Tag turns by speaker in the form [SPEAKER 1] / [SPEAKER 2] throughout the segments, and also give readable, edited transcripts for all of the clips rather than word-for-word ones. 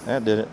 [SPEAKER 1] That did it.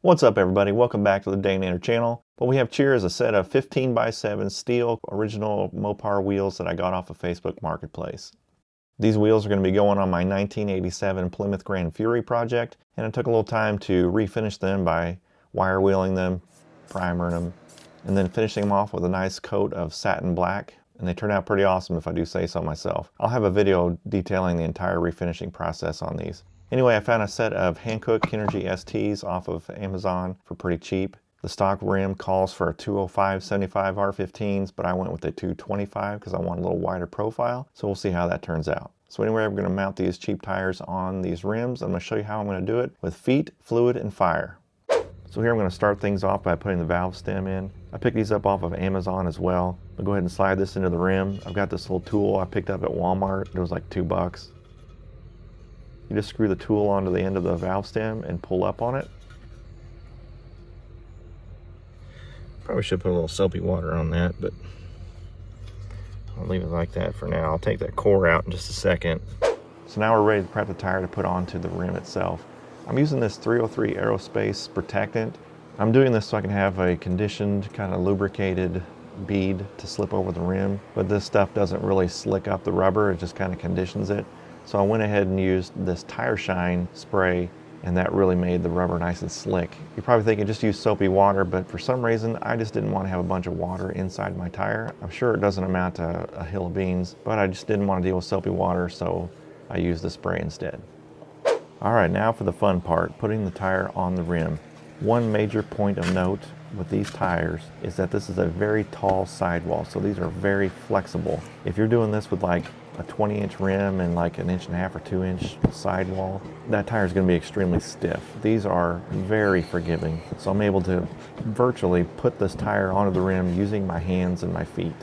[SPEAKER 1] What's up, everybody? Welcome back to the Day Nader channel. What we have here is a set of 15x7 steel original Mopar wheels that I got off of Facebook Marketplace. These wheels are going to be going on my 1987 Plymouth Grand Fury project, and it took a little time to refinish them by wire wheeling them, primering them, and then finishing them off with a nice coat of satin black. And they turn out pretty awesome if I do say so myself. I'll have a video detailing the entire refinishing process on these. Anyway, I found a set of Hankook Kinergy STs off of Amazon for pretty cheap. The stock rim calls for a 205/75 R15s, but I went with a 225 because I want a little wider profile. So we'll see how that turns out. So anyway, I'm going to mount these cheap tires on these rims. I'm going to show you how I'm going to do it with feet, fluid, and fire. So here I'm going to start things off by putting the valve stem in. I picked these up off of Amazon as well. I'll go ahead and slide this into the rim. I've got this little tool I picked up at Walmart. It was like $2. You just screw the tool onto the end of the valve stem and pull up on it. Probably should put a little soapy water on that, but I'll leave it like that for now. I'll take that core out in just a second. So now we're ready to prep the tire to put onto the rim itself. I'm using this 303 Aerospace protectant. I'm doing this so I can have a conditioned, kind of lubricated bead to slip over the rim, but this stuff doesn't really slick up the rubber, it just kind of conditions it. So I went ahead and used this tire shine spray, and that really made the rubber nice and slick. You're probably thinking just use soapy water, but for some reason I just didn't want to have a bunch of water inside my tire. I'm sure it doesn't amount to a hill of beans, but I just didn't want to deal with soapy water, so I used the spray instead. All right, now for the fun part, putting the tire on the rim. One major point of note with these tires is that this is a very tall sidewall, so these are very flexible. If you're doing this with like a 20-inch rim and like an 1.5 or 2-inch sidewall, that tire is going to be extremely stiff. These are very forgiving, so I'm able to virtually put this tire onto the rim using my hands and my feet.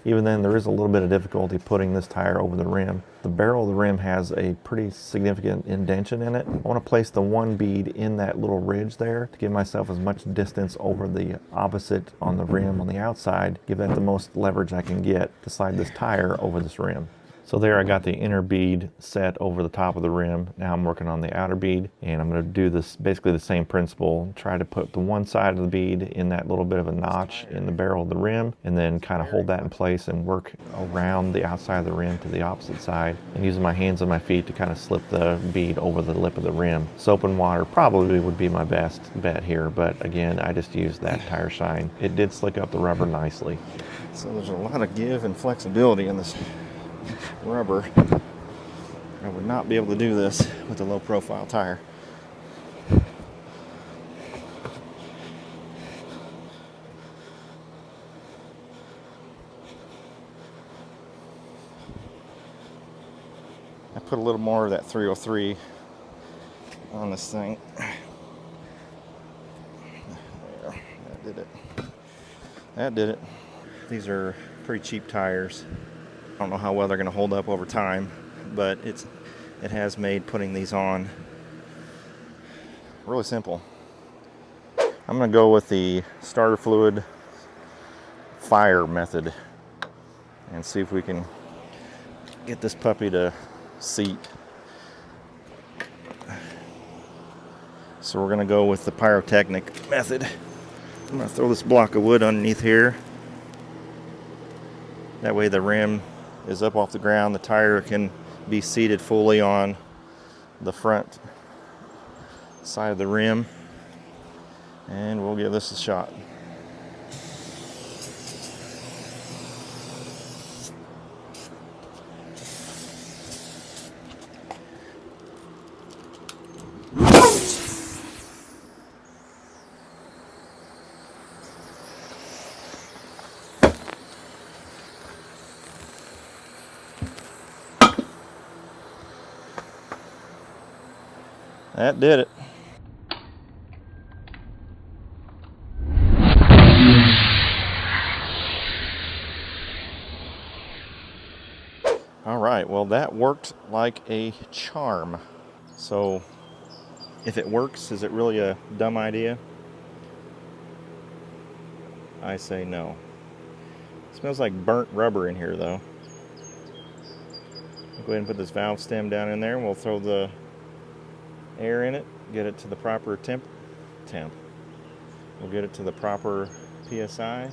[SPEAKER 1] Even then, there is a little bit of difficulty putting this tire over the rim. The barrel of the rim has a pretty significant indentation in it. I want to place the one bead in that little ridge there to give myself as much distance over the opposite on the rim on the outside, give that the most leverage I can get to slide this tire over this rim. So there I got the inner bead set over the top of the rim. Now I'm working on the outer bead, and I'm going to do this basically the same principle. Try to put the one side of the bead in that little bit of a notch in the barrel of the rim, and then kind of hold that in place and work around the outside of the rim to the opposite side, and using my hands and my feet to kind of slip the bead over the lip of the rim. Soap and water probably would be my best bet here, but again, I just used that tire shine. It did slick up the rubber nicely. So there's a lot of give and flexibility in this rubber. I would not be able to do this with a low profile tire. I put a little more of that 303 on this thing. There, that did it. That did it. These are pretty cheap tires. I don't know how well they're going to hold up over time, but it has made putting these on really simple. I'm going to go with the starter fluid fire method and see if we can get this puppy to seat. So we're going to go with the pyrotechnic method. I'm going to throw this block of wood underneath here. That way the rim is up off the ground, the tire can be seated fully on the front side of the rim, and we'll give this a shot. That did it. All right, well that worked like a charm. So if it works, is it really a dumb idea? I say no. Smells like burnt rubber in here though. I'll go ahead and put this valve stem down in there and we'll throw the air in it, get it to the proper temp. We'll get it to the proper PSI.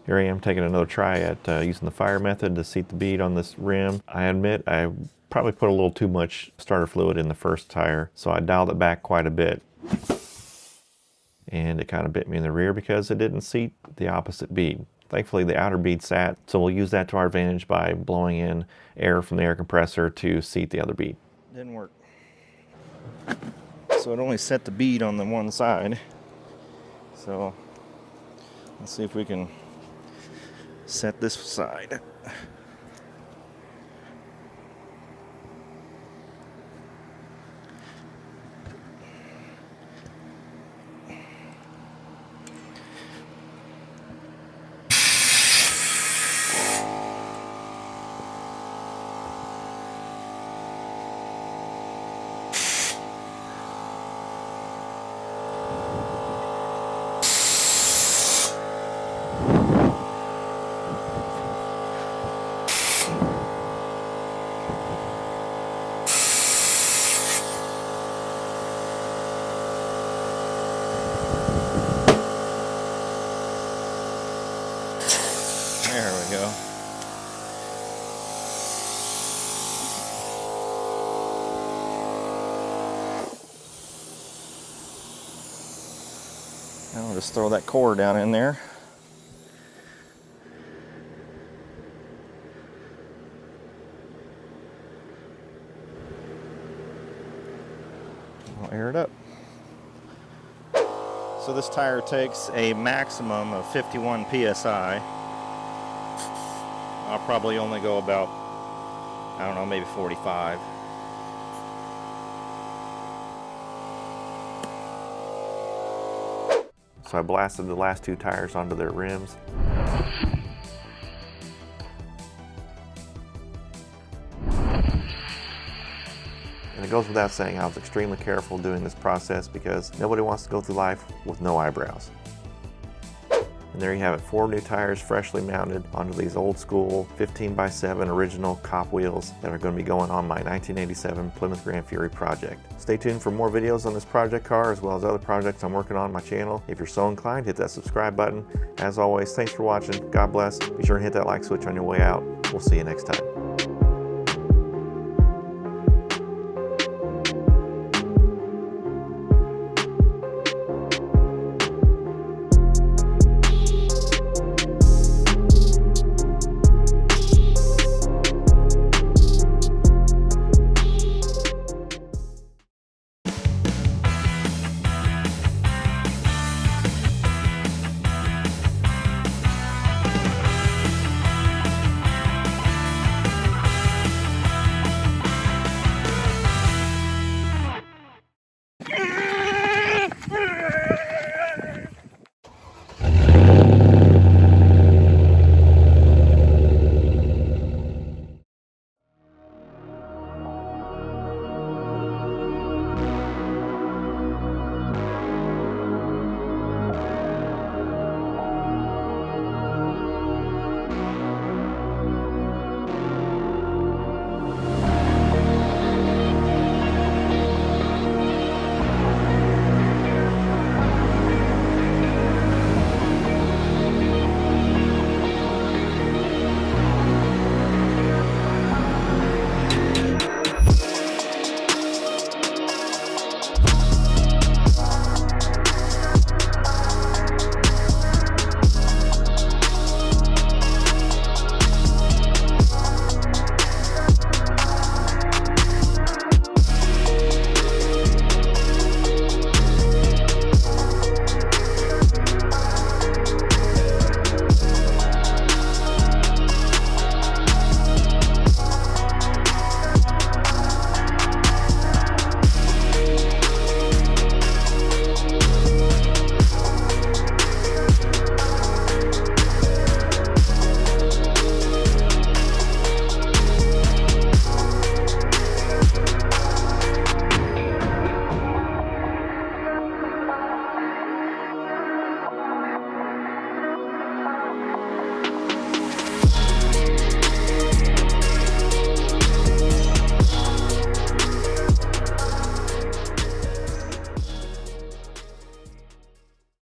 [SPEAKER 1] Here I am taking another try at using the fire method to seat the bead on this rim. I admit I probably put a little too much starter fluid in the first tire, so I dialed it back quite a bit. And it kind of bit me in the rear because it didn't seat the opposite bead. Thankfully the outer bead sat, so we'll use that to our advantage by blowing in air from the air compressor to seat the other bead. Didn't work. So it only set the bead on the one side. So let's see if we can set this side. There we go. Now I'll just throw that core down in there. I'll air it up. So this tire takes a maximum of 51 PSI. I'll probably only go about, I don't know, maybe 45. So I blasted the last two tires onto their rims. And it goes without saying, I was extremely careful doing this process because nobody wants to go through life with no eyebrows. And there you have it, 4 new tires freshly mounted onto these old school 15x7 original cop wheels that are going to be going on my 1987 Plymouth Grand Fury project. Stay tuned for more videos on this project car as well as other projects I'm working on my channel. If you're so inclined, hit that subscribe button. As always, thanks for watching. God bless. Be sure to hit that like switch on your way out. We'll see you next time.